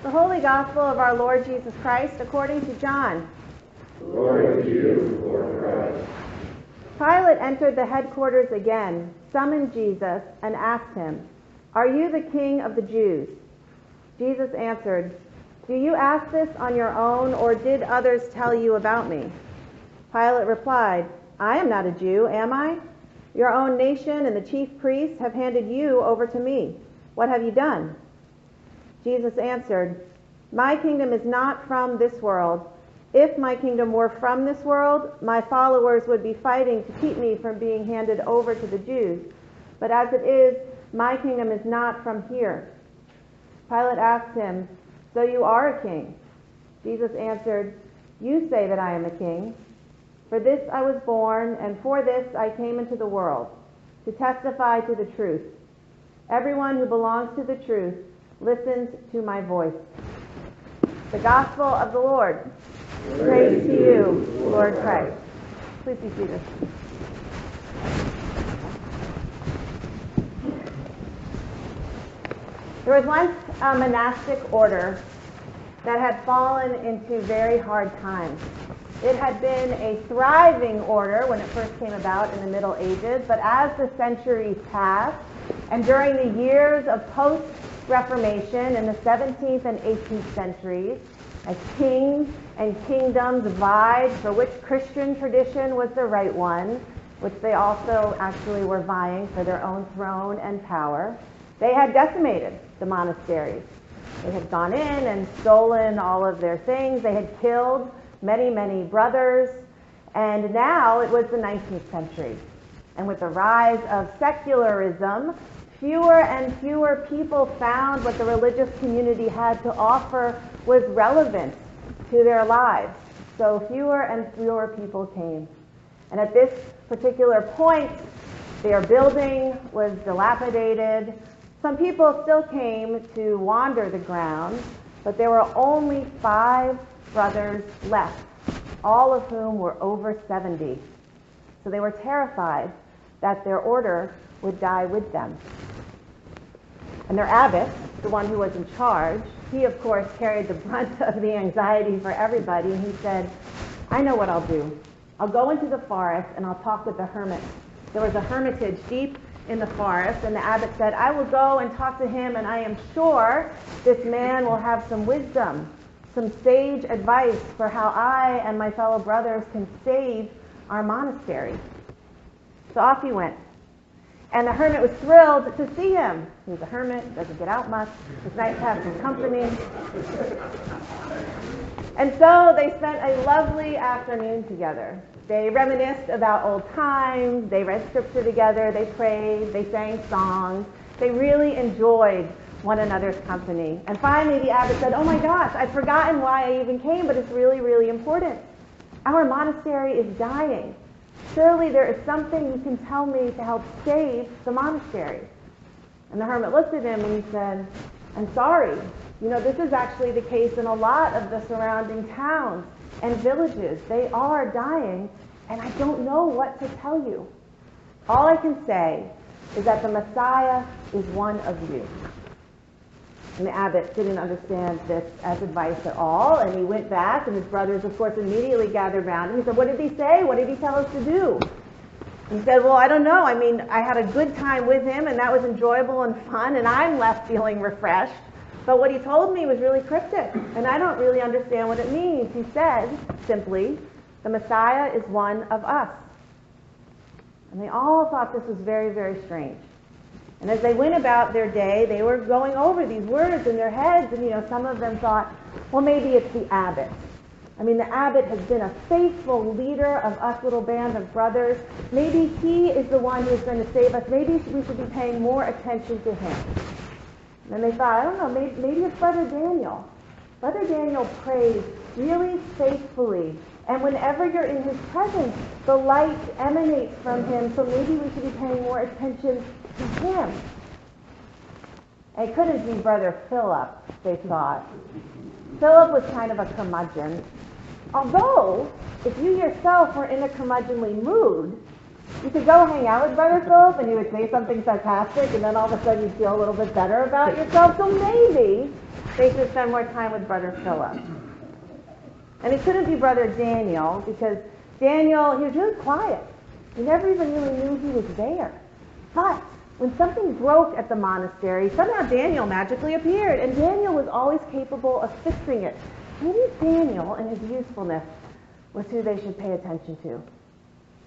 The Holy Gospel of our Lord Jesus Christ according to John. Glory to you, Lord Christ. Pilate entered the headquarters again, summoned Jesus, and asked him, "Are you the king of the Jews?" Jesus answered, "Do you ask this on your own, or did others tell you about me?" Pilate replied, "I am not a Jew, am I? Your own nation and the chief priests have handed you over to me. What have you done?" Jesus answered, "My kingdom is not from this world. If my kingdom were from this world, my followers would be fighting to keep me from being handed over to the Jews. But as it is, my kingdom is not from here." Pilate asked him, "So you are a king?" Jesus answered, "You say that I am a king. For this I was born, and for this I came into the world, to testify to the truth. Everyone who belongs to the truth listens to my voice." The Gospel of the Lord. Praise to you, Lord Christ. Please be seated. There was once a monastic order that had fallen into very hard times. It had been a thriving order when it first came about in the Middle Ages, but as the centuries passed, and during the years of post-Reformation in the 17th and 18th centuries, as kings and kingdoms vied for which Christian tradition was the right one, which they also actually were vying for their own throne and power, they had decimated the monasteries. They had gone in and stolen all of their things. They had killed many, many brothers. And now it was the 19th century. And with the rise of secularism, fewer and fewer people found what the religious community had to offer was relevant to their lives. So fewer and fewer people came. And at this particular point, their building was dilapidated. Some people still came to wander the ground, but there were only 5 brothers left, all of whom were over 70. So they were terrified that their order would die with them. And their abbot, the one who was in charge, he of course carried the brunt of the anxiety for everybody, and he said, "I know what I'll do. I'll go into the forest and I'll talk with the hermits." There was a hermitage deep in the forest, and the abbot said, "I will go and talk to him, and I am sure this man will have some wisdom, some sage advice for how I and my fellow brothers can save our monastery." So off he went. And the hermit was thrilled to see him. He's a hermit, doesn't get out much. It's nice to have some company. And so they spent a lovely afternoon together. They reminisced about old times. They read scripture together. They prayed. They sang songs. They really enjoyed one another's company. And finally the abbot said, "Oh my gosh, I'd forgotten why I even came, but it's really, really important. Our monastery is dying. Surely there is something you can tell me to help save the monastery." And the hermit looked at him and he said, "I'm sorry. This is actually the case in a lot of the surrounding towns and villages. They are dying, and I don't know what to tell you. All I can say is that the Messiah is one of you." And the abbot didn't understand this as advice at all, and he went back, and his brothers, of course, immediately gathered around him. He said, "What did he say? What did he tell us to do?" He said, "Well, I don't know. I had a good time with him, and that was enjoyable and fun, and I'm left feeling refreshed. But what he told me was really cryptic, and I don't really understand what it means. He said, simply, the Messiah is one of us." And they all thought this was very, very strange. And as they went about their day, they were going over these words in their heads, and some of them thought, well, maybe it's the abbot. The abbot has been a faithful leader of us little band of brothers. Maybe he is the one who is going to save us. Maybe we should be paying more attention to him. And then they thought, I don't know, maybe it's Brother Daniel. Brother Daniel prays really faithfully, and whenever you're in his presence, the light emanates from him, so maybe we should be paying more attention to him. It couldn't be Brother Philip, they thought. Philip was kind of a curmudgeon. Although, if you yourself were in a curmudgeonly mood, you could go hang out with Brother Philip and he would say something sarcastic, and then all of a sudden you'd feel a little bit better about yourself. So maybe they should spend more time with Brother Philip. And it couldn't be Brother Daniel, because Daniel, he was really quiet. We never even really knew he was there. But when something broke at the monastery, somehow Daniel magically appeared, and Daniel was always capable of fixing it. Maybe Daniel and his usefulness was who they should pay attention to.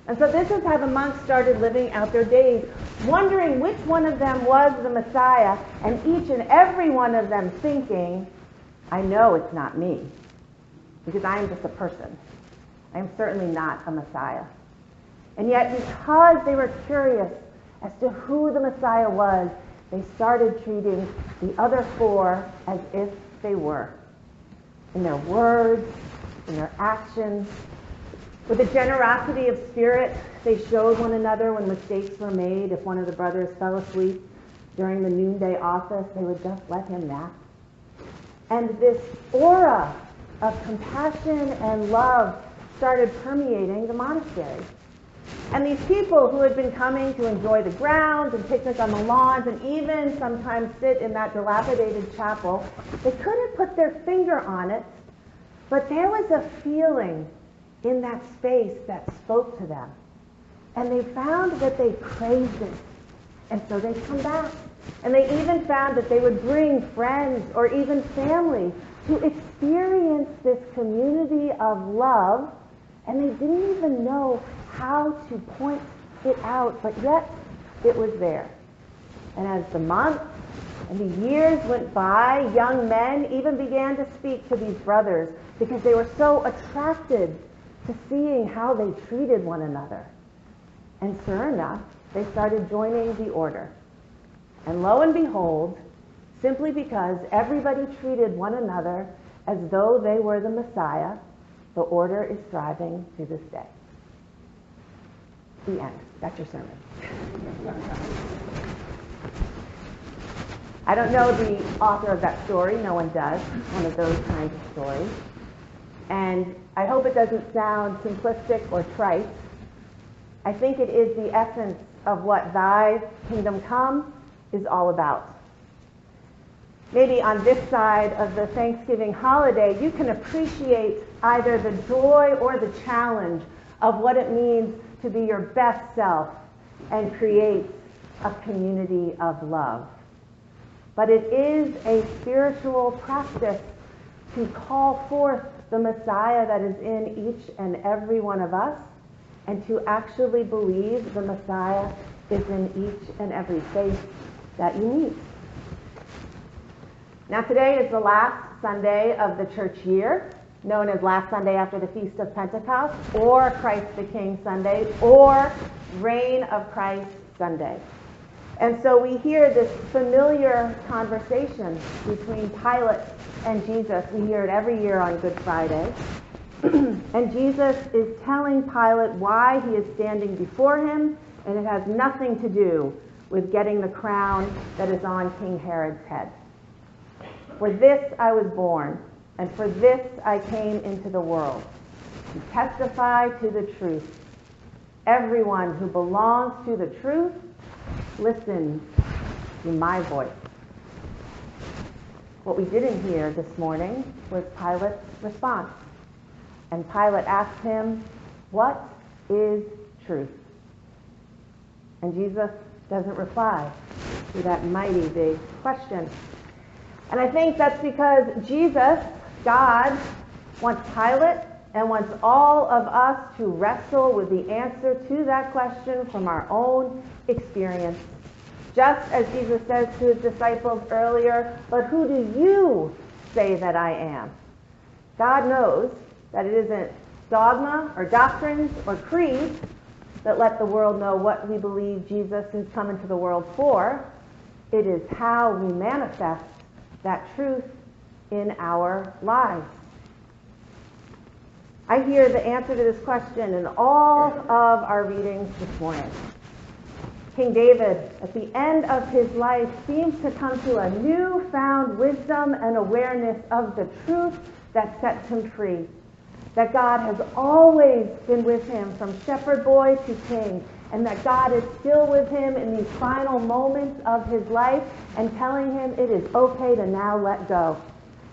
And so this is how the monks started living out their days, wondering which one of them was the Messiah, and each and every one of them thinking, I know it's not me, because I am just a person. I am certainly not a Messiah. And yet, because they were curious as to who the Messiah was, they started treating the other four as if they were. In their words, in their actions. With a generosity of spirit, they showed one another when mistakes were made. If one of the brothers fell asleep during the noonday office, they would just let him nap. And this aura of compassion and love started permeating the monastery. And these people who had been coming to enjoy the grounds and picnic on the lawns and even sometimes sit in that dilapidated chapel, they couldn't put their finger on it, but there was a feeling in that space that spoke to them. And they found that they craved it. And so they'd come back. And they even found that they would bring friends or even family to experience this community of love, and they didn't even know how to point it out, but yet it was there. And as the months and the years went by, young men even began to speak to these brothers because they were so attracted to seeing how they treated one another. And sure enough, they started joining the order. And lo and behold, simply because everybody treated one another as though they were the Messiah, the order is thriving to this day. The end. That's your sermon. I don't know the author of that story. No one does. One of those kinds of stories. And I hope it doesn't sound simplistic or trite. I think it is the essence of what Thy Kingdom Come is all about. Maybe on this side of the Thanksgiving holiday, you can appreciate either the joy or the challenge of what it means to be your best self and create a community of love. But it is a spiritual practice to call forth the Messiah that is in each and every one of us, and to actually believe the Messiah is in each and every faith that you meet. Now today is the last Sunday of the church year, known as last Sunday after the Feast of Pentecost, or Christ the King Sunday, or Reign of Christ Sunday. And so we hear this familiar conversation between Pilate and Jesus. We hear it every year on Good Friday. And Jesus is telling Pilate why he is standing before him, and it has nothing to do with getting the crown that is on King Herod's head. For this I was born, and for this I came into the world, to testify to the truth. Everyone who belongs to the truth listens to my voice. What we didn't hear this morning was Pilate's response. And Pilate asked him, "What is truth?" And Jesus doesn't reply to that mighty big question. And I think that's because Jesus, God, wants Pilate and wants all of us to wrestle with the answer to that question from our own experience. Just as Jesus says to his disciples earlier, "But who do you say that I am?" God knows that it isn't dogma or doctrines or creeds that let the world know what we believe Jesus has come into the world for. It is how we manifest that truth in our lives. I hear the answer to this question in all of our readings this morning. King David, at the end of his life, seems to come to a newfound wisdom and awareness of the truth that sets him free. That God has always been with him from shepherd boy to king, and that God is still with him in these final moments of his life and telling him it is okay to now let go.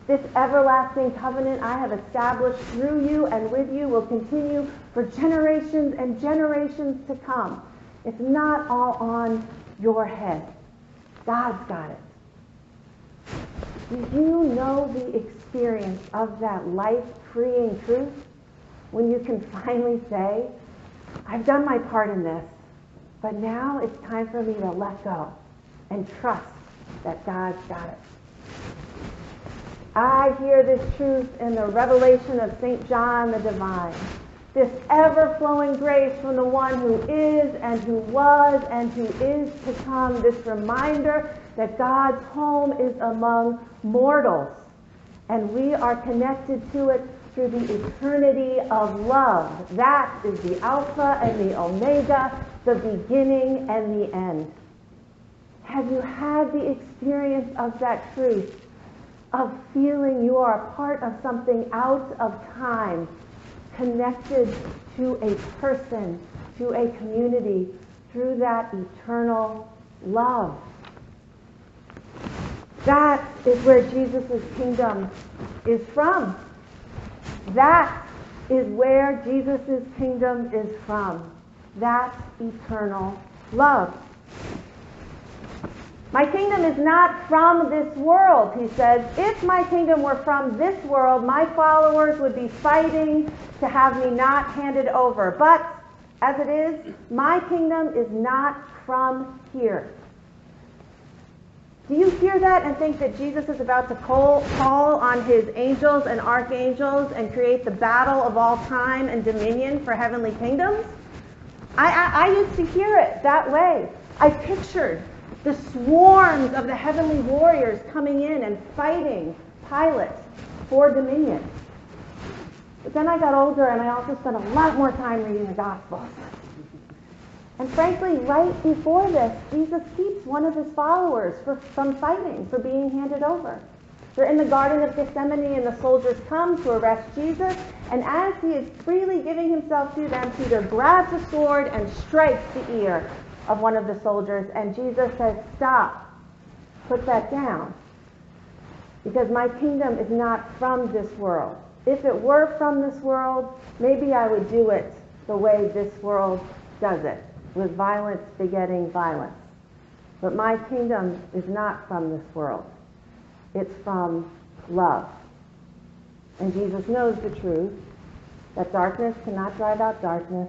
This everlasting covenant I have established through you and with you will continue for generations and generations to come. It's not all on your head. God's got it. Do you know the experience of that life-freeing truth when you can finally say, I've done my part in this, but now it's time for me to let go and trust that God's got it. I hear this truth in the revelation of St. John the Divine. This ever-flowing grace from the one who is and who was and who is to come. This reminder that God's home is among mortals. And we are connected to it through the eternity of love. That is the Alpha and the Omega, the beginning and the end. Have you had the experience of that truth? Of feeling you are a part of something out of time, connected to a person, to a community, through that eternal love. That is where Jesus' kingdom is from. That is where Jesus' kingdom is from. That eternal love. My kingdom is not from this world, he says. If my kingdom were from this world, my followers would be fighting to have me not handed over. But, as it is, my kingdom is not from here. Do you hear that and think that Jesus is about to call on his angels and archangels and create the battle of all time and dominion for heavenly kingdoms? I used to hear it that way. I pictured the swarms of the heavenly warriors coming in and fighting Pilate for dominion. But then I got older and I also spent a lot more time reading the Gospels. And frankly, right before this, Jesus keeps one of his followers from fighting, for being handed over. They're in the Garden of Gethsemane and the soldiers come to arrest Jesus. And as he is freely giving himself to them, Peter grabs a sword and strikes the ear of one of the soldiers, and Jesus says, stop, put that down, because my kingdom is not from this world. If it were from this world, maybe I would do it the way this world does it, with violence begetting violence. But my kingdom is not from this world. It's from love. And Jesus knows the truth, that darkness cannot drive out darkness,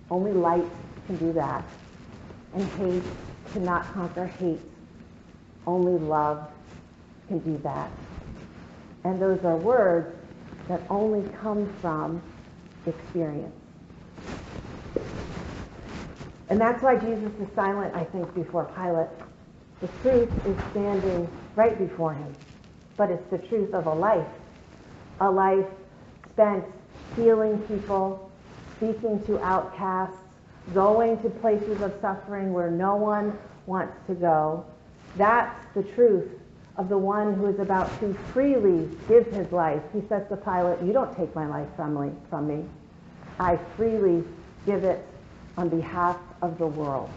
only light can do that. And hate cannot conquer hate. Only love can do that. And those are words that only come from experience. And that's why Jesus is silent, I think, before Pilate. The truth is standing right before him. But it's the truth of a life spent healing people, speaking to outcasts, going to places of suffering where no one wants to go. That's the truth of the one who is about to freely give his life. He says to Pilate, you don't take my life from me. I freely give it on behalf of the world.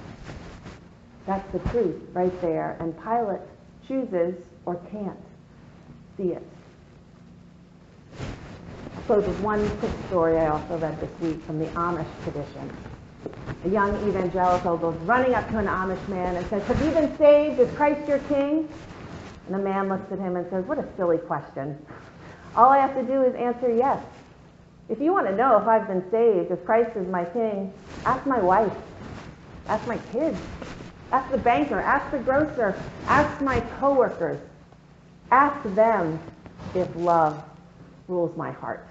That's the truth right there. And Pilate chooses or can't see it. I'll close with one quick story I also read this week from the Amish tradition. A young evangelical goes running up to an Amish man and says, have you been saved? Is Christ your king? And the man looks at him and says, what a silly question. All I have to do is answer yes. If you want to know if I've been saved, if Christ is my king, ask my wife, ask my kids, ask the banker, ask the grocer, ask my coworkers. Ask them if love rules my heart.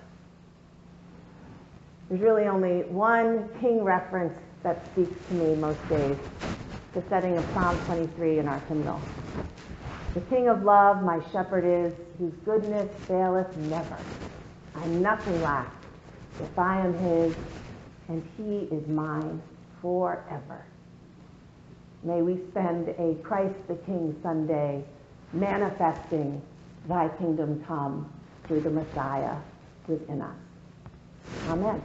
There's really only one king reference that speaks to me most days, the setting of Psalm 23 in our hymnal. The King of love, my shepherd is, whose goodness faileth never. I'm nothing lack if I am his, and he is mine forever. May we spend a Christ the King Sunday manifesting thy kingdom come through the Messiah within us. Amen.